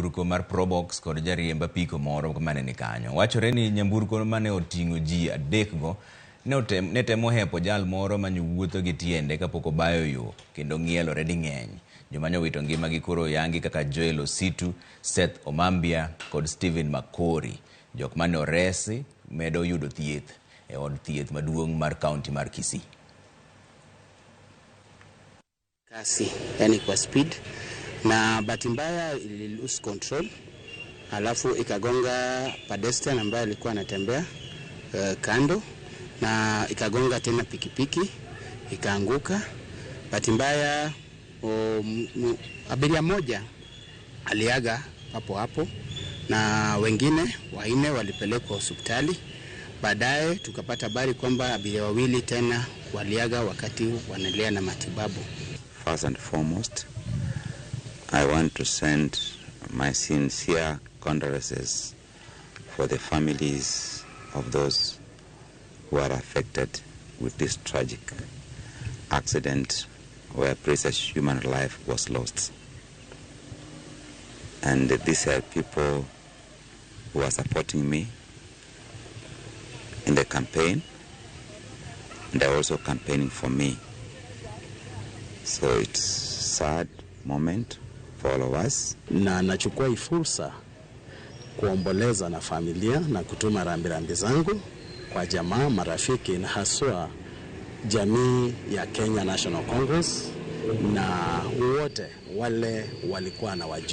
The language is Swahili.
nyamburko mar Probox kod jariemb apiko moro mane ni kanyo. Wachore ni nyamburko mane oting'o ji adekgo ne temo hepo jal moro manyo wuotho gi tiende kapok obayo yo kendo ng'ielore ding'eny. Joma nowito ngimagi koro yangi kaka Joel Ositu, Seth Omambia kod Steven Makori. Jok mane oresi medo yudo thieth e od thieth maduong' mar kaunti mar Kisii. Kasi, yani kwa speed, na bahati mbaya ili lose control, alafu ikagonga pedestrian ambaye alikuwa anatembea kando, na ikagonga tena pikipiki, ikaanguka. Bahati mbaya abiria moja aliaga hapo hapo, na wengine wanne walipelekwa hospitali. Baadaye tukapata habari kwamba abiria wawili tena waliaga wakati wanaendelea na matibabu. First and foremost, I want to send my sincere condolences for the families of those who are affected with this tragic accident where precious human life was lost. And these are people who are supporting me in the campaign, and they're also campaigning for me. So it's a sad moment for all of us. Na nachukua fursa kuomboleza na familia na kutuma rambirambi zangu kwa jamaa, marafiki na haswa jamii ya Kenya National Congress na wote wale walikuwa na wajua.